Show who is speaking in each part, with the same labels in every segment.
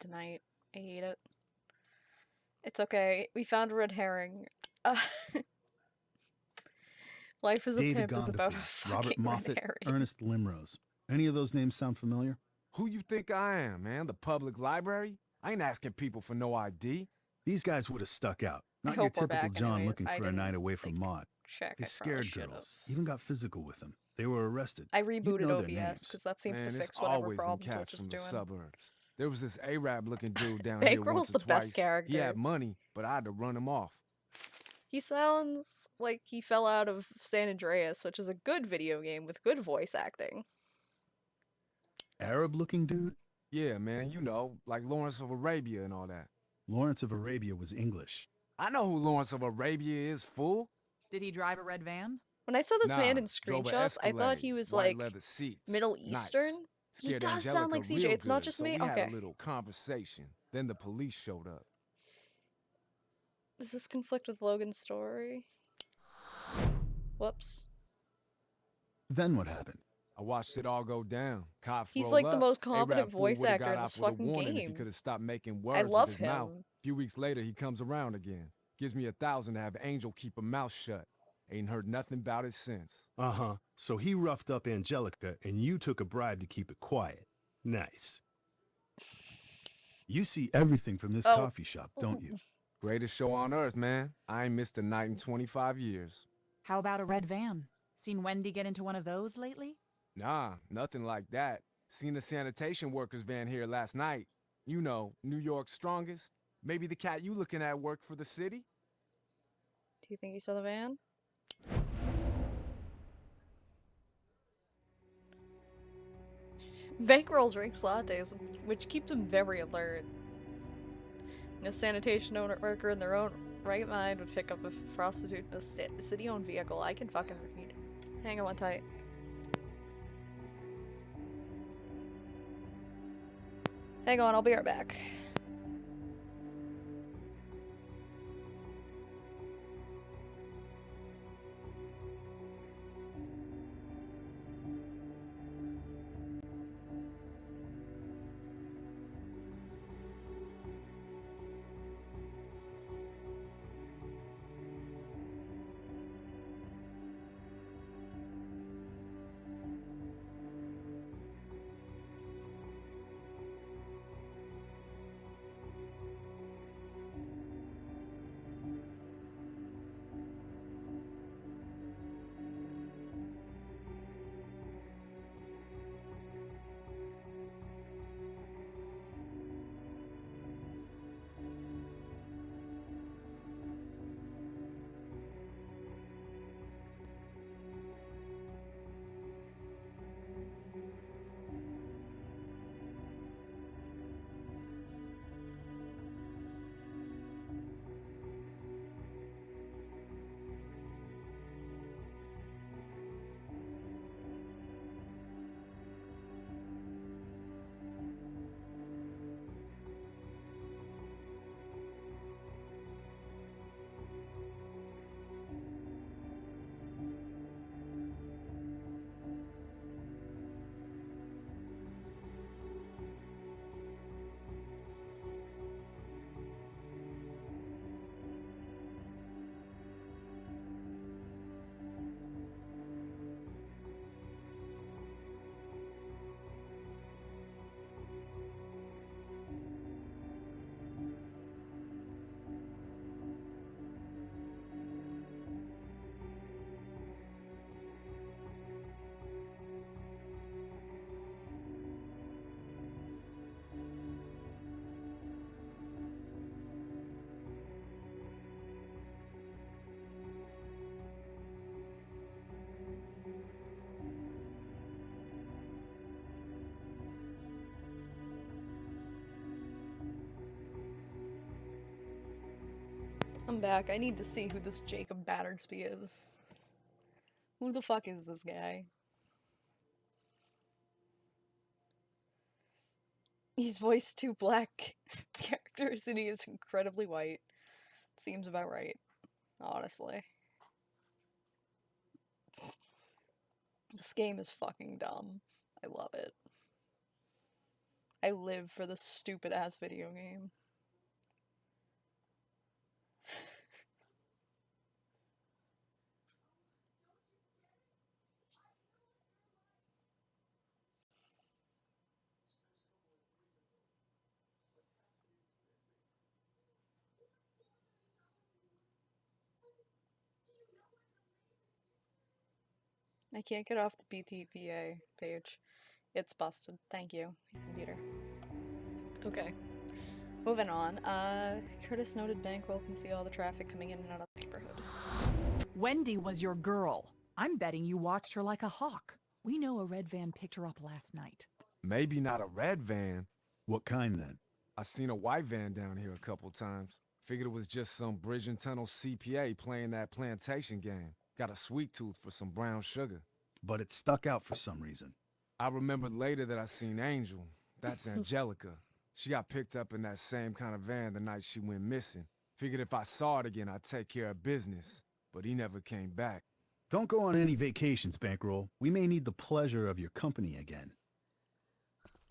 Speaker 1: tonight. I hate it. It's okay. We found a red herring. Life as a
Speaker 2: David
Speaker 1: pimp is about a
Speaker 2: Gondapur, Robert
Speaker 1: fucking red
Speaker 2: Moffat,
Speaker 1: herring.
Speaker 2: Ernest Limrose. Any of those names sound familiar?
Speaker 3: Who you think I am, man? The public library? I ain't asking people for no ID.
Speaker 2: These guys would have stuck out.
Speaker 1: I
Speaker 2: Not your
Speaker 1: hope we're
Speaker 2: typical
Speaker 1: back
Speaker 2: John
Speaker 1: anyways.
Speaker 2: looking
Speaker 1: I
Speaker 2: for a night
Speaker 1: didn't,
Speaker 2: away from
Speaker 1: like,
Speaker 2: Maud.
Speaker 1: check.
Speaker 2: They
Speaker 1: I probably
Speaker 2: scared
Speaker 1: should've.
Speaker 2: girls, even got physical with them. They were arrested.
Speaker 1: I
Speaker 2: You'd
Speaker 1: rebooted
Speaker 2: know their
Speaker 1: OBS
Speaker 2: names.
Speaker 1: because that seems
Speaker 3: Man,
Speaker 1: to
Speaker 3: it's
Speaker 1: fix whatever
Speaker 3: always them
Speaker 1: problem
Speaker 3: cats
Speaker 1: Twitch
Speaker 3: from
Speaker 1: is
Speaker 3: the
Speaker 1: doing.
Speaker 3: suburbs. There was this Arab-looking dude down here
Speaker 1: Bankrol's
Speaker 3: once or
Speaker 1: the best
Speaker 3: twice.
Speaker 1: character.
Speaker 3: He had money, but I had to run him off.
Speaker 1: He sounds like he fell out of San Andreas, which is a good video game with good voice acting.
Speaker 2: Arab-looking dude?
Speaker 3: Yeah, man, you know, like Lawrence of Arabia and all that.
Speaker 2: Lawrence of Arabia was English.
Speaker 3: I know who Lawrence of Arabia is, fool.
Speaker 4: Did he drive a red van?
Speaker 1: When I saw this man in
Speaker 3: drove a
Speaker 1: screenshots, I thought he
Speaker 3: Escalade,
Speaker 1: was
Speaker 3: white
Speaker 1: like
Speaker 3: leather seats.
Speaker 1: Middle
Speaker 3: Nice.
Speaker 1: Eastern. He
Speaker 3: Scared
Speaker 1: does sound like
Speaker 3: Angelica
Speaker 1: CJ.
Speaker 3: real
Speaker 1: It's not
Speaker 3: good,
Speaker 1: just
Speaker 3: so
Speaker 1: me.
Speaker 3: we
Speaker 1: Okay.
Speaker 3: had a little conversation. Then the police showed up.
Speaker 1: Does this conflict with Logan's story? Whoops.
Speaker 2: Then what happened?
Speaker 3: I watched it all go down. Cops
Speaker 1: He's
Speaker 3: roll
Speaker 1: like the
Speaker 3: up.
Speaker 1: most competent
Speaker 3: Arab fool
Speaker 1: voice
Speaker 3: would've
Speaker 1: actor
Speaker 3: got
Speaker 1: in
Speaker 3: off
Speaker 1: this
Speaker 3: with a
Speaker 1: fucking
Speaker 3: warning if he
Speaker 1: game.
Speaker 3: could have stopped making words
Speaker 1: love
Speaker 3: with his mouth.
Speaker 1: him.
Speaker 3: A few weeks later, he comes around again. Gives me $1,000 to have Angel keep her mouth shut. Ain't heard nothing about it since.
Speaker 5: Uh-huh. So he roughed up Angelica, and you took a bribe to keep it quiet. Nice.
Speaker 2: You see everything from this
Speaker 1: Oh.
Speaker 2: coffee shop, don't you?
Speaker 3: Greatest show on earth, man. I ain't missed a night in 25 years.
Speaker 4: How about a red van? Seen Wendy get into one of those lately?
Speaker 3: Nah, nothing like that. Seen a sanitation workers van here last night. You know, New York's strongest. Maybe the cat you looking at worked for the city?
Speaker 1: Do you think he saw the van? Bankroll drinks lattes, which keeps him very alert. A sanitation worker in their own right mind would pick up a prostitute in a city-owned vehicle. I can fucking read. Hang on one tight. Hang on, I'll be right back. I'm back. I need to see who this Jacob Battersby is. Who the fuck is this guy? He's voiced two black characters and he is incredibly white. Seems about right, honestly. This game is fucking dumb. I love it. I live for this stupid ass video game. I can't get off the BTPA page. It's busted. Thank you, computer. Okay. Moving on. Curtis noted Bankwell can see all the traffic coming in and out of the neighborhood.
Speaker 4: Wendy was your girl. I'm betting you watched her like a hawk. We know a red van picked her up last night.
Speaker 3: Maybe not a red van.
Speaker 2: What kind then?
Speaker 3: I seen a white van down here a couple times. Figured it was just some bridge and tunnel CPA playing that plantation game. Got a sweet tooth for some brown sugar.
Speaker 2: But it stuck out for some reason.
Speaker 3: I remembered later that I seen Angel. That's Angelica. She got picked up in that same kind of van the night she went missing. Figured if I saw it again, I'd take care of business. But he never came back.
Speaker 2: Don't go on any vacations, Bankroll. We may need the pleasure of your company again.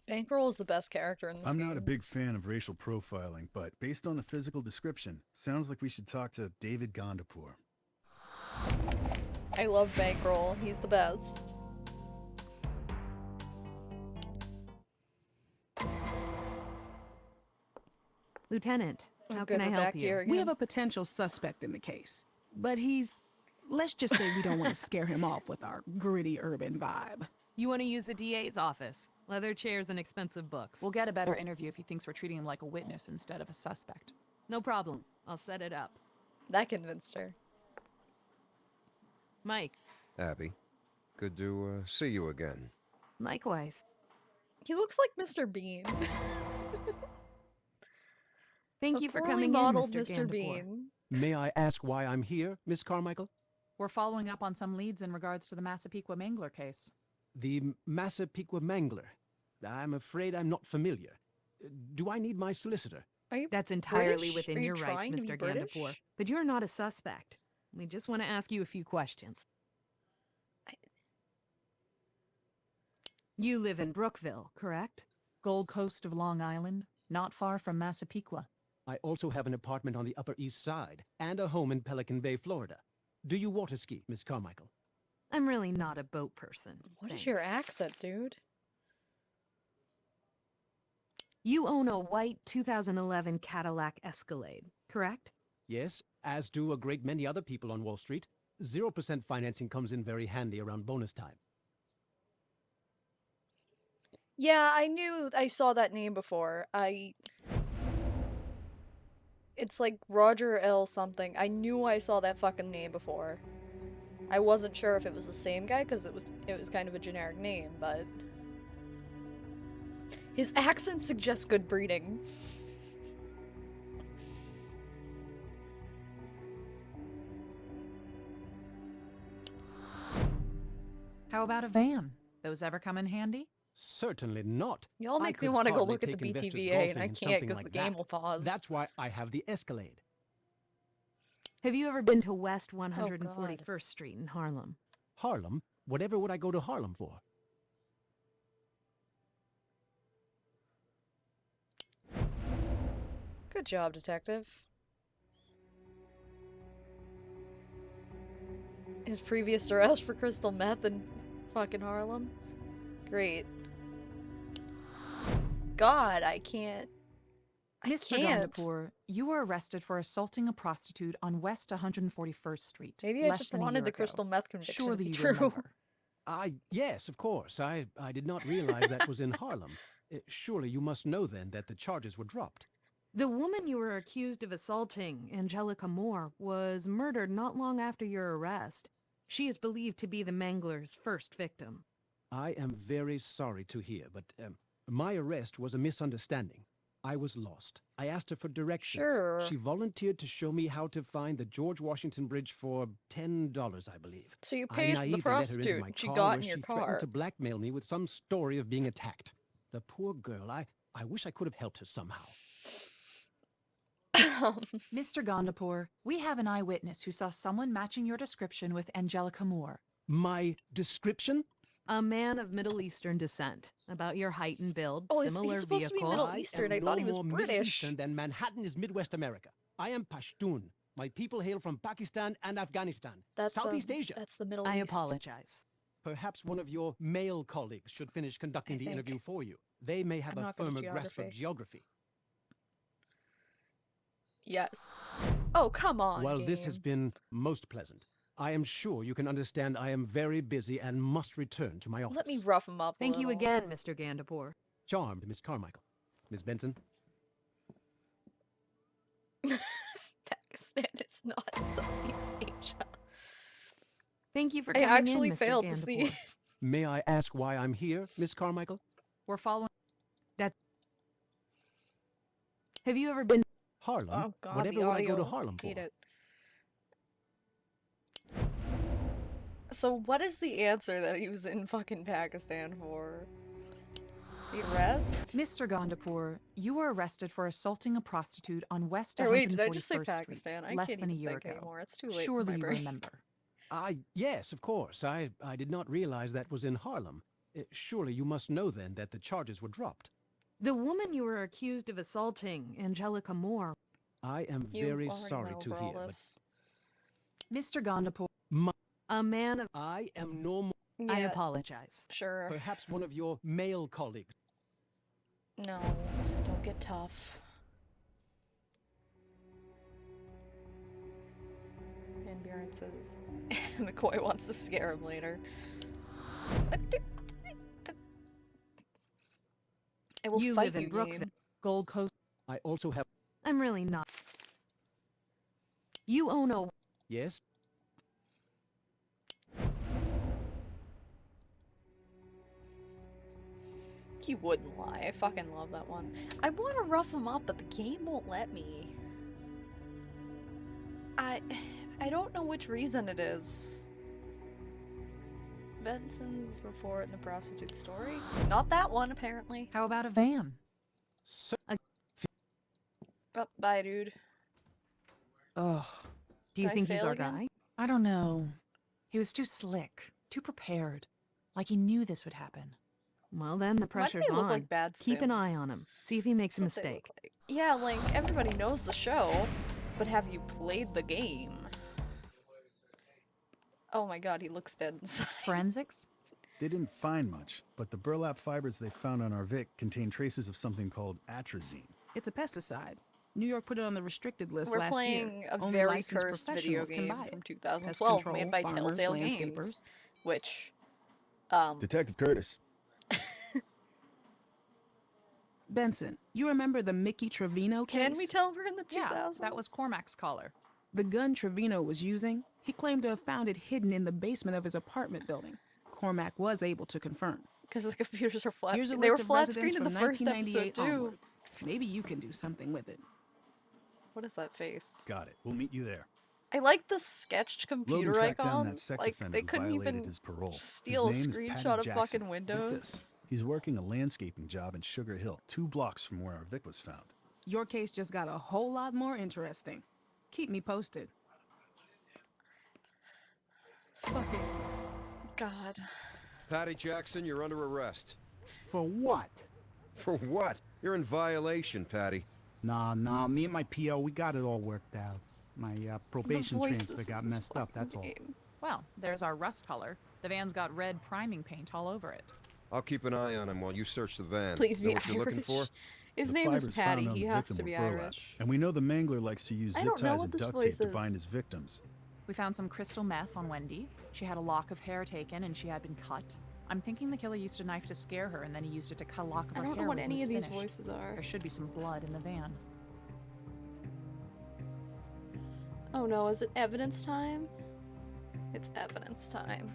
Speaker 1: Bankroll is the best character in this
Speaker 2: I'm
Speaker 1: game.
Speaker 2: not a big fan of racial profiling, but based on the physical description, sounds like we should talk to David Gondapur.
Speaker 1: I love Bankroll. He's the best.
Speaker 6: Lieutenant, how
Speaker 1: Good,
Speaker 6: can I
Speaker 1: we're
Speaker 6: help
Speaker 1: back
Speaker 6: you?
Speaker 1: here
Speaker 7: We have
Speaker 1: again.
Speaker 7: a potential suspect in the case, but let's just say we don't want to scare him off with our gritty urban vibe.
Speaker 6: You want to use the DA's office? Leather chairs and expensive books.
Speaker 4: We'll get a better interview if he thinks we're treating him like a witness instead of a suspect.
Speaker 6: No problem. I'll set it up.
Speaker 1: That convinced her.
Speaker 6: Mike,
Speaker 8: Abby, good to see you again.
Speaker 6: likewise.
Speaker 1: He looks like Mr. Bean.
Speaker 6: Thank
Speaker 1: A
Speaker 6: you for
Speaker 1: poorly
Speaker 6: coming in,
Speaker 1: modeled
Speaker 6: Mr.
Speaker 1: Mr.
Speaker 6: Gandapur.
Speaker 1: Bean.
Speaker 9: May I ask why I'm here, Miss Carmichael?
Speaker 4: We're following up on some leads in regards to the Massapequa Mangler case.
Speaker 9: The Massapequa Mangler. I'm afraid I'm not familiar. Do I need my solicitor?
Speaker 1: Are you
Speaker 6: That's entirely
Speaker 1: British?
Speaker 6: within
Speaker 1: Are you
Speaker 6: your rights,
Speaker 1: trying to be
Speaker 6: Mr.
Speaker 1: British?
Speaker 6: Gandapur. But you're not a suspect. We just want to ask you a few questions. You live in Brookville, correct?
Speaker 4: Gold Coast of Long Island, not far from Massapequa.
Speaker 9: I also have an apartment on the Upper East Side and a home in Pelican Bay, Florida. Do you water ski, Miss Carmichael?
Speaker 6: I'm really not a boat person.
Speaker 1: What is your
Speaker 6: thanks.
Speaker 1: accent, dude?
Speaker 6: You own a white 2011 Cadillac Escalade, correct?
Speaker 9: Yes, as do a great many other people on Wall Street. 0% financing comes in very handy around bonus time.
Speaker 1: Yeah, I knew I saw that name before. It's like Roger L. something. I knew I saw that fucking name before. I wasn't sure if it was the same guy because it was kind of a generic name, but his accent suggests good breeding.
Speaker 4: How about a van? Those ever come in handy?
Speaker 9: Certainly not.
Speaker 1: Y'all
Speaker 9: I
Speaker 1: make me
Speaker 9: could
Speaker 1: want to go
Speaker 9: hardly
Speaker 1: look at the
Speaker 9: take investors
Speaker 1: BTVA, and
Speaker 9: golfing
Speaker 1: I
Speaker 9: in
Speaker 1: can't
Speaker 9: something
Speaker 1: because
Speaker 9: like
Speaker 1: the game
Speaker 9: that.
Speaker 1: will pause.
Speaker 9: That's why I have the Escalade.
Speaker 6: Have you ever been to West 141st Street in Harlem?
Speaker 9: Harlem? Whatever would I go to Harlem for?
Speaker 1: Good job, detective. His previous arrest for crystal meth in fucking Harlem? Great. God, I can't. I
Speaker 4: Mr.
Speaker 1: can't.
Speaker 4: Gondapur, you were arrested for assaulting a prostitute on West 141st Street.
Speaker 1: Maybe I
Speaker 4: less
Speaker 1: just
Speaker 4: than a
Speaker 1: wanted
Speaker 4: year
Speaker 1: the
Speaker 4: ago.
Speaker 1: crystal meth conviction
Speaker 4: Surely
Speaker 1: to be
Speaker 4: you
Speaker 1: true.
Speaker 4: remember.
Speaker 9: Yes, of course. I did not realize that was in Harlem. Surely you must know then that the charges were dropped.
Speaker 6: The woman you were accused of assaulting, Angelica Moore, was murdered not long after your arrest. She is believed to be the Mangler's first victim.
Speaker 9: I am very sorry to hear, but my arrest was a misunderstanding. I was lost. I asked her for directions.
Speaker 1: Sure.
Speaker 9: She volunteered to show me how to find the George Washington Bridge for $10, I believe.
Speaker 1: So you
Speaker 9: I
Speaker 1: paid
Speaker 9: naively
Speaker 1: the
Speaker 9: let her into
Speaker 1: prostitute,
Speaker 9: my
Speaker 1: and she
Speaker 9: car
Speaker 1: got
Speaker 9: where
Speaker 1: in your
Speaker 9: she
Speaker 1: car.
Speaker 9: threatened to blackmail me with some story of being attacked. The poor girl, I wish I could have helped her somehow.
Speaker 4: Mr. Gondapur, we have an eyewitness who saw someone matching your description with Angelica Moore.
Speaker 9: My description?
Speaker 6: A man of Middle Eastern descent. About your height and build,
Speaker 1: Oh, he's
Speaker 6: similar
Speaker 1: supposed to be
Speaker 6: vehicle.
Speaker 1: Middle
Speaker 9: I
Speaker 1: Eastern.
Speaker 9: am
Speaker 1: I
Speaker 9: no
Speaker 1: thought he was
Speaker 9: more Middle
Speaker 1: British.
Speaker 9: Eastern than Manhattan is Midwest America. I am Pashtun. My people hail from Pakistan and Afghanistan, Southeast Asia.
Speaker 1: That's the Middle
Speaker 6: I
Speaker 1: East.
Speaker 6: apologize.
Speaker 9: Perhaps one of your male colleagues should finish conducting
Speaker 1: I
Speaker 9: the
Speaker 1: think.
Speaker 9: interview for you. They may have
Speaker 1: I'm
Speaker 9: a
Speaker 1: not good at
Speaker 9: firmer grasp of
Speaker 1: geography.
Speaker 9: geography.
Speaker 1: Yes. Oh, come on,
Speaker 9: While this has
Speaker 1: game.
Speaker 9: been most pleasant, I am sure you can understand I am very busy and must return to my office.
Speaker 1: Let me rough him up a
Speaker 6: Thank you
Speaker 1: little.
Speaker 6: again, Mr. Gandapur.
Speaker 9: Charmed, Miss Carmichael. Miss Benson?
Speaker 1: Pakistan is not Southeast Asia.
Speaker 6: Thank you for
Speaker 1: I
Speaker 6: coming
Speaker 1: actually
Speaker 6: in, Mr.
Speaker 1: failed to
Speaker 6: Gandapur.
Speaker 1: see.
Speaker 9: May I ask why I'm here, Miss Carmichael?
Speaker 4: We're following.
Speaker 6: Have you ever been?
Speaker 9: Harlem?
Speaker 1: Oh god,
Speaker 9: Whatever
Speaker 1: the
Speaker 9: would I
Speaker 1: audio.
Speaker 9: go to Harlem
Speaker 1: Hate
Speaker 9: for?
Speaker 1: it. So what is the answer that he was in fucking Pakistan for? The arrest?
Speaker 4: Mr. Gandapur, you were arrested for assaulting a prostitute on West
Speaker 1: Or wait, did I
Speaker 4: 141st
Speaker 1: just say
Speaker 4: Street
Speaker 1: Pakistan? I
Speaker 4: less
Speaker 1: can't
Speaker 4: than a
Speaker 1: even
Speaker 4: year
Speaker 1: think
Speaker 4: ago.
Speaker 1: anymore. It's too late
Speaker 4: Surely
Speaker 1: for my
Speaker 4: you
Speaker 1: brain.
Speaker 4: remember.
Speaker 9: Yes, of course. I did not realize that was in Harlem. Surely you must know then that the charges were dropped.
Speaker 6: The woman you were accused of assaulting, Angelica Moore.
Speaker 9: I am
Speaker 1: You
Speaker 9: very
Speaker 1: already
Speaker 9: sorry
Speaker 1: went
Speaker 9: to
Speaker 1: over all
Speaker 9: hear,
Speaker 1: this.
Speaker 4: Mr. Gandapur,
Speaker 6: A man of.
Speaker 9: I am no more.
Speaker 6: I
Speaker 1: Yeah,
Speaker 6: apologize.
Speaker 1: sure.
Speaker 9: Perhaps one of your male colleagues.
Speaker 1: No, don't get tough. Van Buren says McCoy wants to scare him later. I will
Speaker 6: You
Speaker 1: fight
Speaker 6: live in
Speaker 1: you,
Speaker 6: Brookville.
Speaker 1: game.
Speaker 4: Gold Coast.
Speaker 9: I also have.
Speaker 6: I'm really not. You own a.
Speaker 9: Yes?
Speaker 1: He wouldn't lie. I fucking love that one. I want to rough him up, but the game won't let me. I don't know which reason it is. Benson's report and the prostitute story? Not that one, apparently.
Speaker 4: How about a van?
Speaker 9: So,
Speaker 1: Oh, bye, dude.
Speaker 4: Ugh,
Speaker 6: Do you
Speaker 1: Did I
Speaker 6: think he's
Speaker 1: fail
Speaker 6: our
Speaker 1: again?
Speaker 6: guy?
Speaker 4: I don't know. He was too slick, too prepared. Like he knew this would happen.
Speaker 6: Well, then the
Speaker 1: Why do
Speaker 6: pressure's
Speaker 1: they look
Speaker 6: on.
Speaker 1: like bad
Speaker 6: Keep an eye
Speaker 1: Sims?
Speaker 6: on him. See if he makes a
Speaker 1: That's what they look
Speaker 6: mistake.
Speaker 1: like. Yeah, like, everybody knows the show, but have you played the game? Oh my god, he looks dead inside.
Speaker 4: Forensics?
Speaker 2: They didn't find much, but the burlap fibers they found on our Vic contain traces of something called atrazine.
Speaker 7: It's a pesticide. New York put it on the restricted list
Speaker 1: We're
Speaker 7: last
Speaker 1: playing
Speaker 7: year.
Speaker 1: a
Speaker 7: Only
Speaker 1: very
Speaker 7: licensed
Speaker 1: cursed video
Speaker 7: professionals can
Speaker 1: game
Speaker 7: buy it.
Speaker 1: from
Speaker 7: Pest
Speaker 1: 2012 made
Speaker 7: control,
Speaker 1: by
Speaker 7: farmers,
Speaker 1: Telltale
Speaker 7: landscapers.
Speaker 1: Games, which,
Speaker 2: Detective Curtis.
Speaker 7: Benson, you remember the Mickey Trevino case?
Speaker 1: can we tell we're in the 2000s?
Speaker 4: Yeah, that was Cormac's collar.
Speaker 7: The gun Trevino was using, he claimed to have found it hidden in the basement of his apartment building. Cormac was able to confirm.
Speaker 1: Because the computers are flat
Speaker 7: Here's a
Speaker 1: screen. They were
Speaker 7: list of
Speaker 1: flat
Speaker 7: residents
Speaker 1: screen in the
Speaker 7: from
Speaker 1: first episode
Speaker 7: 1998
Speaker 1: too.
Speaker 7: onwards. Maybe you can do something with it.
Speaker 1: What is that face?
Speaker 2: Got it. We'll meet you there.
Speaker 1: I like the sketched
Speaker 2: Logan
Speaker 1: computer
Speaker 2: tracked down that
Speaker 1: icons.
Speaker 2: sex
Speaker 1: Like,
Speaker 2: offender
Speaker 1: they
Speaker 2: who
Speaker 1: couldn't
Speaker 2: violated
Speaker 1: even
Speaker 2: his parole.
Speaker 1: steal a
Speaker 2: His name is
Speaker 1: screenshot
Speaker 2: Patty
Speaker 1: of
Speaker 2: Jackson.
Speaker 1: fucking
Speaker 2: Get
Speaker 1: Windows.
Speaker 2: this. He's working a landscaping job in Sugar Hill, 2 blocks from where our Vic was found.
Speaker 7: Your case just got a whole lot more interesting. Keep me posted.
Speaker 1: Fucking God.
Speaker 8: Patty Jackson, you're under arrest.
Speaker 10: For what?
Speaker 8: For what? You're in violation, Patty.
Speaker 10: Nah, me and my PO, we got it all worked out. My probation transfer got messed up, that's all.
Speaker 4: Well, there's our rust color. The van's got red priming paint all over it.
Speaker 8: I'll keep an eye on him while you search the van.
Speaker 1: Please
Speaker 8: know
Speaker 1: be
Speaker 8: what you're looking
Speaker 1: Irish.
Speaker 8: for?
Speaker 1: His
Speaker 2: The
Speaker 1: name is
Speaker 2: fibers
Speaker 1: Patty.
Speaker 2: found on
Speaker 1: He
Speaker 2: the
Speaker 1: has
Speaker 2: victim
Speaker 1: to
Speaker 2: were
Speaker 1: be
Speaker 2: burlap.
Speaker 1: Irish.
Speaker 2: And we know the Mangler likes to use
Speaker 1: I
Speaker 2: zip
Speaker 1: don't know
Speaker 2: ties
Speaker 1: what
Speaker 2: and
Speaker 1: this
Speaker 2: duct
Speaker 1: voice
Speaker 2: tape to bind
Speaker 1: is.
Speaker 2: his victims.
Speaker 4: We found some crystal meth on Wendy. She had a lock of hair taken and she had been cut. I'm thinking the killer used a knife to scare her and then he used it to cut a lock of
Speaker 1: I
Speaker 4: her
Speaker 1: don't know
Speaker 4: hair
Speaker 1: what
Speaker 4: when
Speaker 1: any
Speaker 4: he
Speaker 1: of
Speaker 4: was
Speaker 1: these
Speaker 4: finished.
Speaker 1: voices are.
Speaker 4: There should be some blood in the van.
Speaker 1: Oh no, is it evidence time? It's evidence time.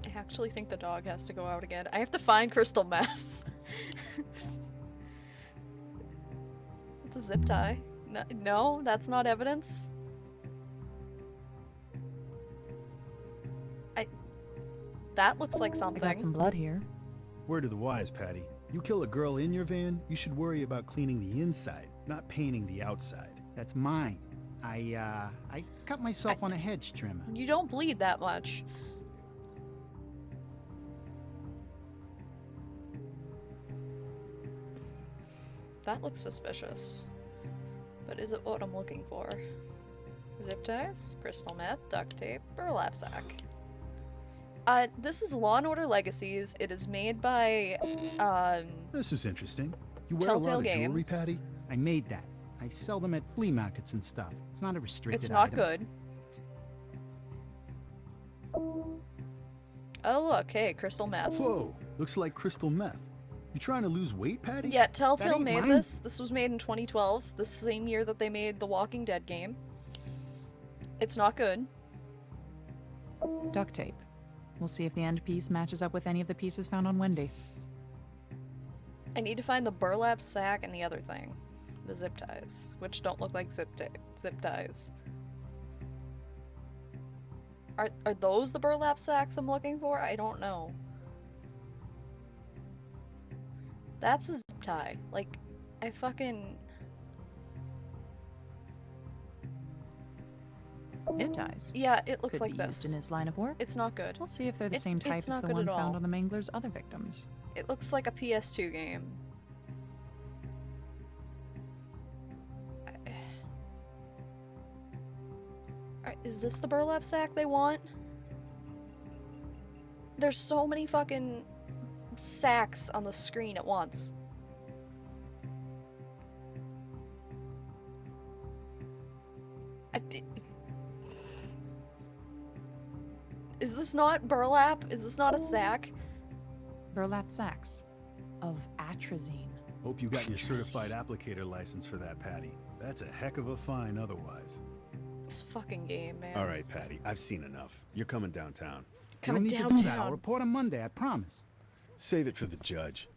Speaker 1: I actually think the dog has to go out again. I have to find crystal meth. It's a zip tie. No, that's not evidence. That looks like
Speaker 4: I
Speaker 1: something.
Speaker 4: got some blood here.
Speaker 2: Word to the wise, Patty. You kill a girl in your van, you should worry about cleaning the inside. not painting the outside.
Speaker 10: That's mine. I cut myself on a hedge trimmer.
Speaker 1: You don't bleed that much. That looks suspicious. But is it what I'm looking for? Zip ties, crystal meth, duct tape, burlap sack. This is Law & Order Legacies. It is made by,
Speaker 2: This is interesting. You wear
Speaker 1: Telltale
Speaker 2: a lot of jewelry,
Speaker 1: Games.
Speaker 2: Patty?
Speaker 10: I made that. I sell them at flea markets and stuff. It's not a restricted
Speaker 1: it's not
Speaker 10: item.
Speaker 1: good. Oh look, hey, crystal meth.
Speaker 2: Whoa, looks like crystal meth. You trying to lose weight, Patty?
Speaker 1: Yeah, Telltale
Speaker 10: ain't
Speaker 1: made
Speaker 10: mine.
Speaker 1: this. This was made in 2012, the same year that they made the Walking Dead game. It's not good.
Speaker 4: Duct tape. We'll see if the end piece matches up with any of the pieces found on Wendy.
Speaker 1: I need to find the burlap sack and the other thing. The zip ties, which don't look like zip ties. Are those the burlap sacks I'm looking for? I don't know. That's a zip tie. Like, I fucking...
Speaker 4: Zip ties.
Speaker 1: Yeah, it looks
Speaker 4: Could
Speaker 1: like
Speaker 4: be
Speaker 1: this.
Speaker 4: used in his line of work.
Speaker 1: It's not good.
Speaker 4: We'll see if they're the
Speaker 1: It-
Speaker 4: same type
Speaker 1: it's
Speaker 4: as
Speaker 1: not
Speaker 4: the
Speaker 1: good at
Speaker 4: ones found
Speaker 1: all.
Speaker 4: on the Mangler's other victims.
Speaker 1: It looks like a PS2 game. Alright, is this the burlap sack they want? There's so many fucking sacks on the screen at once. Is this not burlap? Is this not a sack?
Speaker 4: Burlap sacks of atrazine.
Speaker 2: Hope you got your certified applicator license for that, Patty. That's a heck of a fine otherwise.
Speaker 1: This fucking game, man.
Speaker 2: All right, Patty, I've seen enough. You're coming downtown.
Speaker 10: You don't
Speaker 1: Coming
Speaker 10: need to do that. I'll
Speaker 1: downtown.
Speaker 10: report on Monday, I promise.
Speaker 2: Save it for the judge.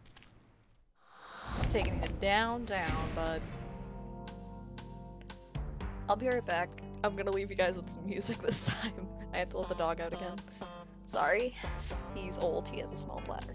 Speaker 1: Taking it downtown, bud. I'll be right back. I'm gonna leave you guys with some music this time. I had to let the dog out again. Sorry. He's old, he has a small bladder.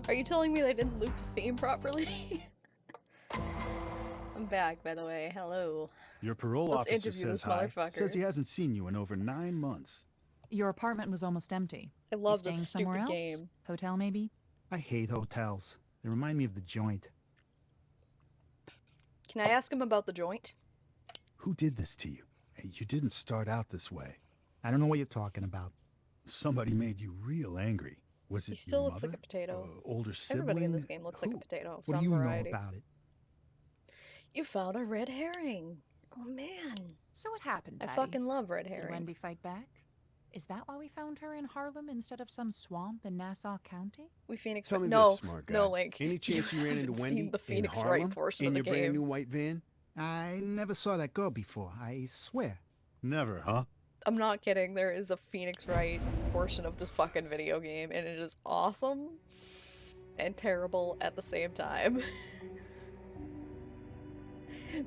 Speaker 1: Are you telling me they didn't loop the theme properly? back, by the way. Hello.
Speaker 2: Your parole
Speaker 1: Let's
Speaker 2: officer
Speaker 1: interview
Speaker 2: says
Speaker 1: this
Speaker 2: hi.
Speaker 1: motherfucker.
Speaker 2: Says he hasn't seen you in over 9 months.
Speaker 4: Your apartment was almost empty.
Speaker 1: I
Speaker 4: You
Speaker 1: love this
Speaker 4: staying somewhere
Speaker 1: stupid
Speaker 4: else?
Speaker 1: game.
Speaker 4: Hotel, maybe?
Speaker 10: I hate hotels. They remind me of the joint.
Speaker 1: Can I ask him about the joint?
Speaker 2: Who did this to you? Hey, you didn't start out this way.
Speaker 10: I don't know what you're talking about.
Speaker 2: Somebody made you real angry. Was it
Speaker 1: He still
Speaker 2: your
Speaker 1: looks
Speaker 2: mother?
Speaker 1: like a potato.
Speaker 2: Older sibling?
Speaker 1: Everybody in this game looks like a
Speaker 2: Who?
Speaker 1: potato of
Speaker 10: What
Speaker 1: some
Speaker 10: do you
Speaker 1: variety.
Speaker 10: know about it?
Speaker 1: You found a red herring. Oh man.
Speaker 4: So what happened,
Speaker 1: I
Speaker 4: Patty?
Speaker 1: fucking love red
Speaker 4: Did
Speaker 1: herrings.
Speaker 4: Wendy fight back? Is that why we found her in Harlem instead of some swamp in Nassau County?
Speaker 1: We Phoenix
Speaker 2: Tell me
Speaker 1: no,
Speaker 2: this, smart guy.
Speaker 1: no, Link.
Speaker 2: Any chance you ran into
Speaker 1: haven't
Speaker 2: Wendy
Speaker 1: seen the Phoenix
Speaker 2: in
Speaker 1: Wright
Speaker 2: Harlem
Speaker 1: portion
Speaker 2: in
Speaker 1: of the
Speaker 2: your
Speaker 1: game.
Speaker 2: brand new white van?
Speaker 10: I never saw that girl before, I swear.
Speaker 2: Never, huh?
Speaker 1: I'm not kidding. There is a Phoenix Wright portion of this fucking video game, and it is awesome and terrible at the same time.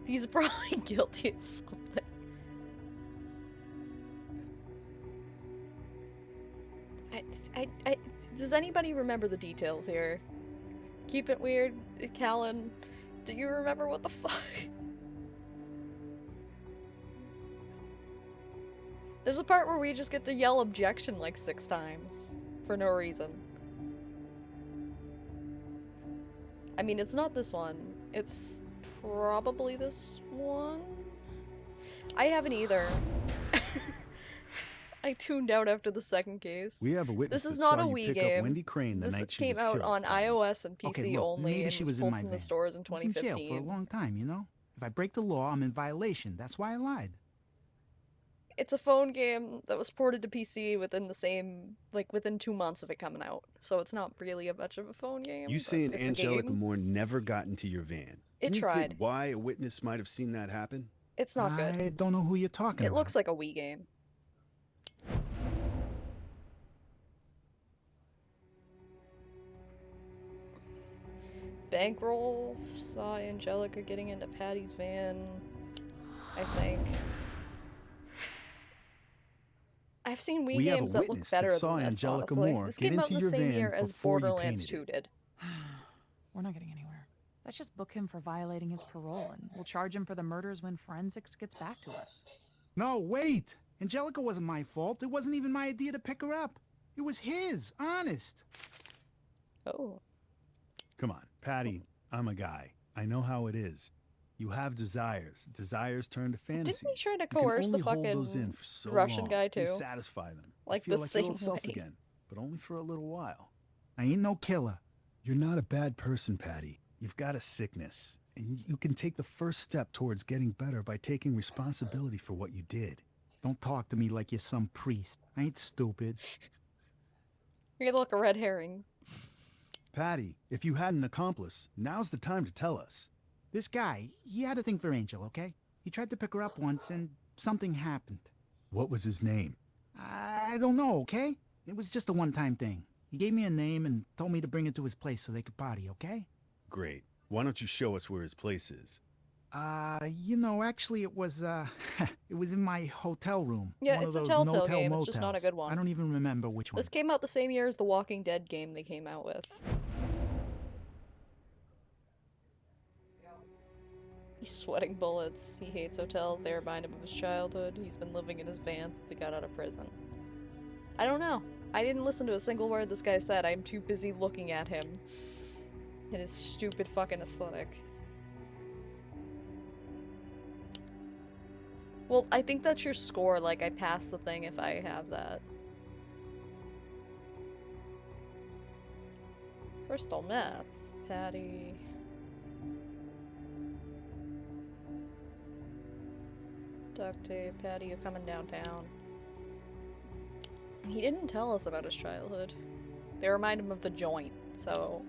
Speaker 1: He's probably guilty of something. Does anybody remember the details here? Keep it weird, Callan. Do you remember what the fuck? There's a part where we just get to yell objection like 6 times for no reason. I mean, it's not this one. It's probably this one. I haven't either. I tuned out after the second case.
Speaker 2: We have a witness
Speaker 1: This is
Speaker 2: that
Speaker 1: not
Speaker 2: saw
Speaker 1: a
Speaker 2: you
Speaker 1: Wii
Speaker 2: pick
Speaker 1: game.
Speaker 2: up Wendy Crane the
Speaker 1: This
Speaker 2: night she
Speaker 1: came
Speaker 2: was
Speaker 1: out
Speaker 2: killed.
Speaker 1: on iOS and PC
Speaker 10: Okay, look,
Speaker 1: only
Speaker 10: maybe
Speaker 1: and
Speaker 10: she
Speaker 1: was
Speaker 10: was in
Speaker 1: pulled
Speaker 10: my
Speaker 1: from the
Speaker 10: van.
Speaker 1: stores in
Speaker 10: I was in jail for a
Speaker 1: 2015.
Speaker 10: long time, you know? If I break the law, I'm in violation. That's why I lied.
Speaker 1: It's a phone game that was ported to PC within the same, like, within 2 months of it coming out. So it's not really a much of a phone game.
Speaker 2: You
Speaker 1: but
Speaker 2: saying
Speaker 1: it's a
Speaker 2: Angelica
Speaker 1: game.
Speaker 2: Moore never got into your van?
Speaker 1: It
Speaker 2: Can you
Speaker 1: tried.
Speaker 2: think why a witness might have seen that happen?
Speaker 1: It's not good.
Speaker 10: I don't know who you're talking
Speaker 1: It
Speaker 10: about.
Speaker 1: looks like a Wii game. Bankroll saw Angelica getting into Patty's van, I think. I've seen Wii
Speaker 2: We have a
Speaker 1: games that look
Speaker 2: witness that
Speaker 1: better
Speaker 2: saw
Speaker 1: than this,
Speaker 2: Angelica
Speaker 1: honestly.
Speaker 2: Moore
Speaker 1: This
Speaker 2: get
Speaker 1: came out
Speaker 2: into
Speaker 1: in the
Speaker 2: your
Speaker 1: same
Speaker 2: van
Speaker 1: year as
Speaker 2: before you
Speaker 1: Borderlands
Speaker 2: painted
Speaker 1: 2
Speaker 2: it.
Speaker 1: did.
Speaker 4: We're not getting anywhere. Let's just book him for violating his parole, and we'll charge him for the murders when forensics gets back to us.
Speaker 10: No, wait! Angelica wasn't my fault. It wasn't even my idea to pick her up. It was his, honest.
Speaker 1: Oh.
Speaker 2: Come on, Patty, I'm a guy. I know how it is. You have desires. Desires turn to fantasies.
Speaker 1: Didn't he try to
Speaker 2: You can
Speaker 1: coerce the
Speaker 2: only hold those in
Speaker 1: fucking
Speaker 2: for so
Speaker 1: Russian
Speaker 2: long.
Speaker 1: guy,
Speaker 2: You
Speaker 1: too?
Speaker 2: satisfy them. You
Speaker 1: Like
Speaker 2: feel
Speaker 1: the
Speaker 2: like your
Speaker 1: same
Speaker 2: old self
Speaker 1: way.
Speaker 2: again, but only for a little while.
Speaker 10: I ain't no killer.
Speaker 2: You're not a bad person, Patty. You've got a sickness, and you can take the first step towards getting better by taking responsibility for what you did.
Speaker 10: Don't talk to me like you're some priest. I ain't stupid.
Speaker 1: You look a red herring.
Speaker 2: Patty, if you had an accomplice, now's the time to tell us.
Speaker 10: This guy, he had a thing for Angel, okay? He tried to pick her up once and something happened.
Speaker 2: What was his name?
Speaker 10: I don't know, okay? It was just a one-time thing. He gave me a name and told me to bring it to his place so they could party, okay?
Speaker 2: Great. Why don't you show us where his place is?
Speaker 10: You know, actually it was, it was in my hotel room.
Speaker 1: Yeah,
Speaker 10: One
Speaker 1: it's
Speaker 10: of
Speaker 1: a
Speaker 10: those
Speaker 1: Telltale
Speaker 10: no-tell
Speaker 1: game, it's just not a
Speaker 10: motels.
Speaker 1: good one.
Speaker 10: I don't even remember which one.
Speaker 1: This came out the same year as the Walking Dead game they came out with. He's sweating bullets. He hates hotels. They remind him of his childhood. He's been living in his van since he got out of prison. I don't know. I didn't listen to a single word this guy said. I'm too busy looking at him and his stupid fucking aesthetic. Well, I think that's your score. Like, I pass the thing if I have that. Crystal meth. Patty. Duct tape. Patty, you're coming downtown. He didn't tell us about his childhood. They remind him of the joint, so...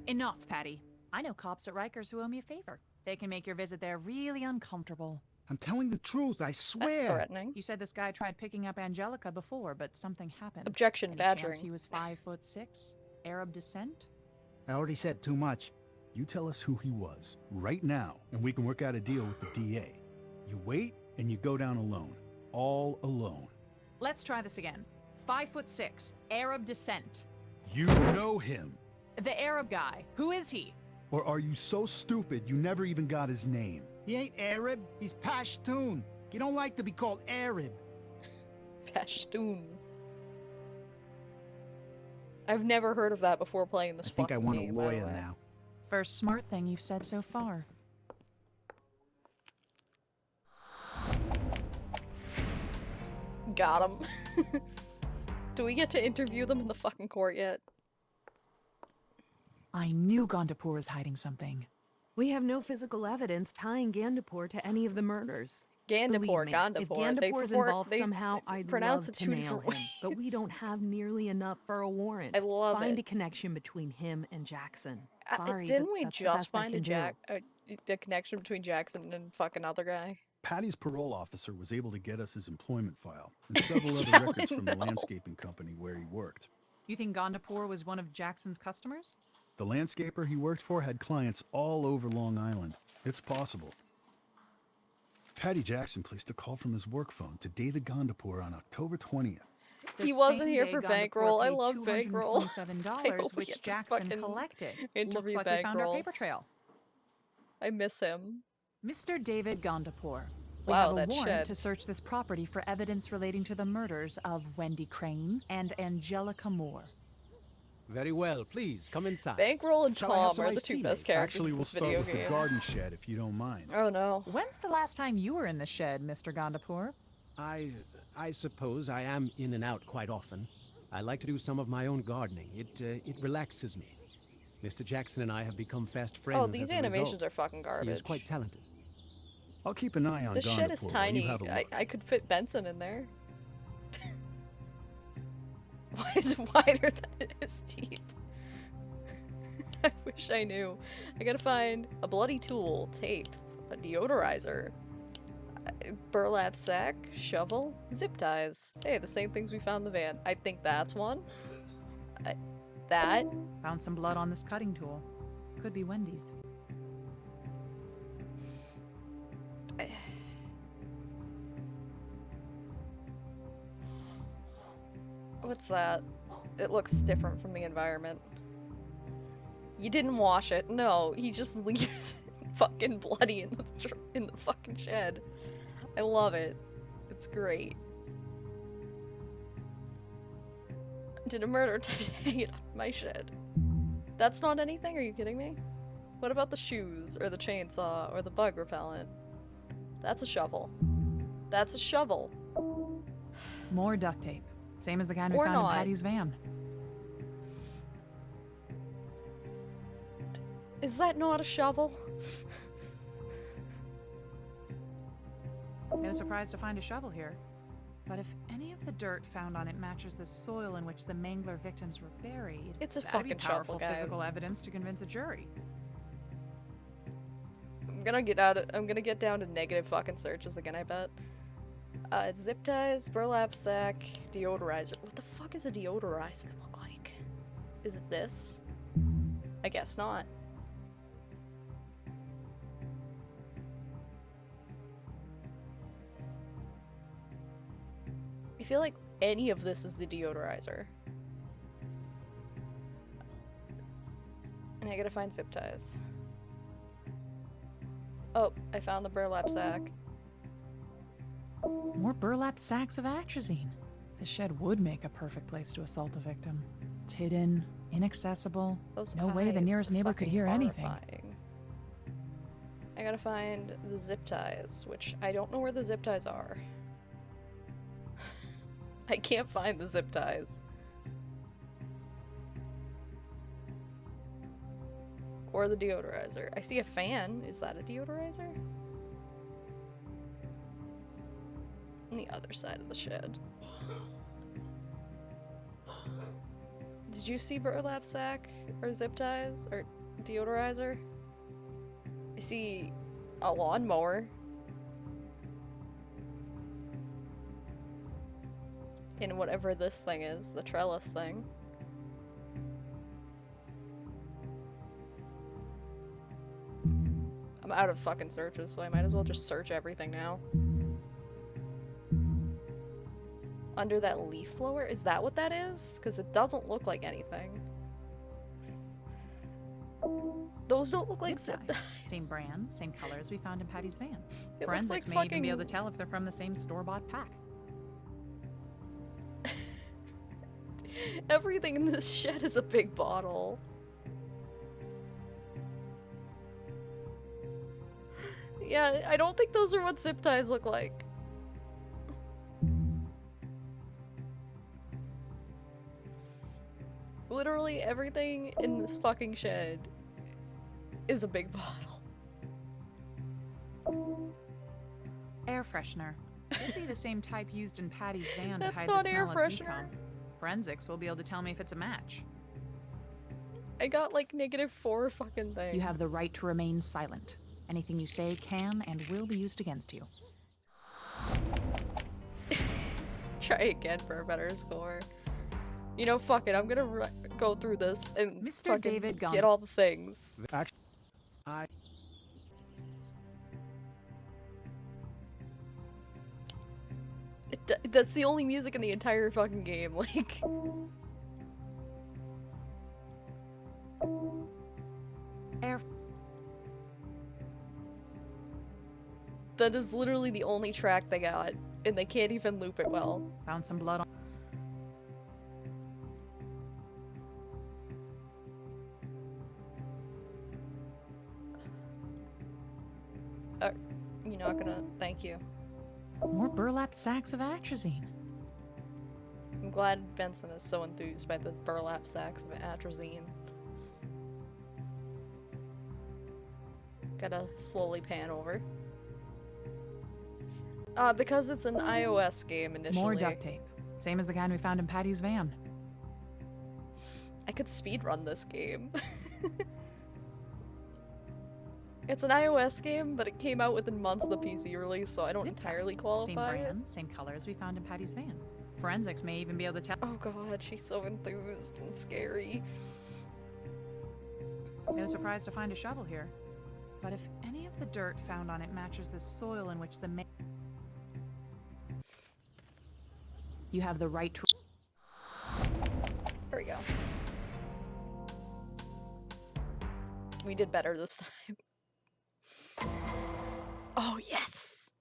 Speaker 4: Enough, Patty. I know cops at Rikers who owe me a favor. They can make your visit there really uncomfortable.
Speaker 10: I'm telling the truth, I swear.
Speaker 1: That's threatening.
Speaker 4: You said this guy tried picking up Angelica before, but something happened.
Speaker 1: Objection,
Speaker 4: Any
Speaker 1: badgering.
Speaker 4: chance he was 5'6", Arab descent?
Speaker 10: I already said too much.
Speaker 2: You tell us who he was, right now, and we can work out a deal with the DA. You wait, and you go down alone. All alone.
Speaker 4: Let's try this again. 5'6", Arab descent.
Speaker 2: You know him.
Speaker 4: The Arab guy. Who is he?
Speaker 2: Or are you so stupid you never even got his name?
Speaker 10: He ain't Arab. He's Pashtun. He don't like to be called Arab.
Speaker 1: Pashtun. I've never heard of that before playing this
Speaker 10: I think I
Speaker 1: fucking
Speaker 10: want
Speaker 1: game,
Speaker 10: a
Speaker 1: by the
Speaker 10: lawyer
Speaker 1: way.
Speaker 10: now.
Speaker 4: First smart thing you've said so far.
Speaker 1: Got him. Do we get to interview them in the fucking court yet?
Speaker 4: I knew Gondapur was hiding something.
Speaker 6: We have no physical evidence tying Gandapur to any of the murders.
Speaker 1: Gandapur,
Speaker 6: Believe me,
Speaker 1: Gondapur.
Speaker 6: if Gandapur's involved somehow, I'd
Speaker 1: pronounce
Speaker 6: love
Speaker 1: it
Speaker 6: to
Speaker 1: two
Speaker 6: nail
Speaker 1: different
Speaker 6: him. But we
Speaker 1: ways.
Speaker 6: don't have nearly enough for a warrant.
Speaker 1: I love
Speaker 6: Find
Speaker 1: it.
Speaker 6: a connection between him and Jackson. Sorry,
Speaker 1: Didn't
Speaker 6: but
Speaker 1: we
Speaker 6: that's the
Speaker 1: just
Speaker 6: best I
Speaker 1: find
Speaker 6: can do.
Speaker 1: a connection between Jackson and fucking other guy?
Speaker 2: Patty's parole officer was able to get us his employment file and several
Speaker 1: Yeah,
Speaker 2: other
Speaker 1: we
Speaker 2: records from the
Speaker 1: know.
Speaker 2: landscaping company where he worked.
Speaker 4: You think Gondapur was one of Jackson's customers?
Speaker 2: The landscaper he worked for had clients all over Long Island. It's possible. Patty Jackson placed a call from his work phone to David Gondapur on October 20th.
Speaker 1: He wasn't here for bankroll. I love bankroll. I
Speaker 4: $227,
Speaker 1: hope we
Speaker 4: which
Speaker 1: get to
Speaker 4: Jackson
Speaker 1: fucking
Speaker 4: collected. Looks
Speaker 1: interview
Speaker 4: like we found our
Speaker 1: bankroll.
Speaker 4: paper trail.
Speaker 1: I miss him.
Speaker 4: Mr. David Gondapur. We
Speaker 1: Wow,
Speaker 4: have a
Speaker 1: that
Speaker 4: warrant
Speaker 1: shed.
Speaker 4: to search this property for evidence relating to the murders of Wendy Crane and Angelica Moore.
Speaker 9: Very well, please, come inside.
Speaker 1: Bankroll and
Speaker 9: Shall I have
Speaker 1: Tom
Speaker 9: some
Speaker 1: are the
Speaker 9: iced
Speaker 1: two
Speaker 9: tea,
Speaker 1: best
Speaker 9: mate?
Speaker 1: characters
Speaker 2: Actually,
Speaker 1: in
Speaker 2: we'll
Speaker 1: this
Speaker 2: start
Speaker 1: video
Speaker 2: with the
Speaker 1: game.
Speaker 2: garden shed if you don't mind.
Speaker 1: Oh no.
Speaker 4: When's the last time you were in the shed, Mr. Gondapur?
Speaker 9: I suppose I am in and out quite often. I like to do some of my own gardening. It relaxes me. Mr. Jackson and I have become fast friends.
Speaker 1: Oh, these
Speaker 9: as a
Speaker 1: animations
Speaker 9: result.
Speaker 1: are fucking
Speaker 9: He
Speaker 1: garbage.
Speaker 9: is quite talented.
Speaker 2: I'll keep an eye on
Speaker 1: This shed is
Speaker 2: Gondapur while you
Speaker 1: tiny.
Speaker 2: have a look.
Speaker 1: I could fit Benson in there. Why is it wider than it is deep? I wish I knew. I gotta find a bloody tool, tape, a deodorizer, a burlap sack, shovel, zip ties. Hey, the same things we found in the van. I think that's one. That.
Speaker 4: Found some blood on this cutting tool. Could be Wendy's.
Speaker 1: What's that? It looks different from the environment. You didn't wash it. No, he just leaves it fucking bloody in the fucking shed. I love it. It's great. Did a murder attempt to hang it up in my shed. That's not anything? Are you kidding me? What about the shoes, or the chainsaw, or the bug repellent? That's a shovel. That's a shovel.
Speaker 4: More duct tape. Same as the kind we
Speaker 1: Or
Speaker 4: found
Speaker 1: not.
Speaker 4: in Patty's van.
Speaker 1: Is that not a shovel?
Speaker 4: No surprise to find a shovel here. But if any of the dirt found on it matches the soil in which the Mangler victims were buried,
Speaker 1: It's a
Speaker 4: that'd be
Speaker 1: fucking shovel,
Speaker 4: powerful physical
Speaker 1: guys.
Speaker 4: evidence to convince a jury.
Speaker 1: I'm gonna get down to negative fucking searches again, I bet. It's zip ties, burlap sack, deodorizer. What the fuck is a deodorizer look like? Is it this? I guess not. I feel like any of this is the deodorizer. And I gotta find zip ties. Oh, I found the burlap sack.
Speaker 4: More burlap sacks of atrazine. The shed would make a perfect place to assault a victim. It's hidden, inaccessible.
Speaker 1: Those
Speaker 4: No way the
Speaker 1: eyes
Speaker 4: nearest
Speaker 1: are
Speaker 4: neighbor could
Speaker 1: fucking
Speaker 4: hear anything.
Speaker 1: horrifying. I gotta find the zip ties, which I don't know where the zip ties are. I can't find the zip ties. Or the deodorizer. I see a fan. Is that a deodorizer? On the other side of the shed. Did you see burlap sack or zip ties or deodorizer? I see a lawnmower. In whatever this thing is, the trellis thing. I'm out of fucking searches, so I might as well just search everything now. Under that leaf blower? Is that what that is? Because it doesn't look like anything. Those don't look like zip
Speaker 4: Zip ties.
Speaker 1: ties.
Speaker 4: Same brand, same colors we found in Patty's van.
Speaker 1: It looks
Speaker 4: Forensics
Speaker 1: like
Speaker 4: may even be able to
Speaker 1: fucking-
Speaker 4: tell if they're from the same store-bought pack.
Speaker 1: Everything in this shed is a big bottle. Yeah, I don't think those are what zip ties look like. Literally everything in this fucking shed is a big bottle.
Speaker 4: Air freshener. Could be the same type used in Patty's van to
Speaker 1: That's
Speaker 4: hide
Speaker 1: not
Speaker 4: the
Speaker 1: air
Speaker 4: smell of
Speaker 1: freshener.
Speaker 4: decomp. Forensics will be able to tell me if it's a match.
Speaker 1: I got like -4 fucking things.
Speaker 4: You have the right to remain silent. Anything you say can and will be used against you.
Speaker 1: Try again for a better score. You know, fuck it. I'm gonna go through this and
Speaker 4: Mr.
Speaker 1: fucking
Speaker 4: David
Speaker 1: get
Speaker 4: Gump.
Speaker 1: all the things.
Speaker 9: Actually, I
Speaker 1: That's the only music in the entire fucking game. Like,
Speaker 4: Air.
Speaker 1: that is literally the only track they got, and they can't even loop it well.
Speaker 4: Found some blood on.
Speaker 1: You're not gonna. Thank you.
Speaker 4: More burlap sacks of atrazine.
Speaker 1: I'm glad Benson is so enthused by the burlap sacks of atrazine. Gotta slowly pan over. Because it's an iOS game initially.
Speaker 4: More duct tape. Same as the kind we found in Patty's van.
Speaker 1: I could speedrun this game. It's an iOS game, but it came out within months of the PC release, so I don't
Speaker 4: Zip tie.
Speaker 1: entirely
Speaker 4: Same
Speaker 1: qualify it.
Speaker 4: brand, same colors we found in Patty's van. Forensics may even be able to tell.
Speaker 1: Oh god, she's so enthused and scary.
Speaker 4: No surprise to find a shovel here. But if any of the dirt found on it matches the soil in which the you have the right to.
Speaker 1: There we go. We did better this time. Oh yes!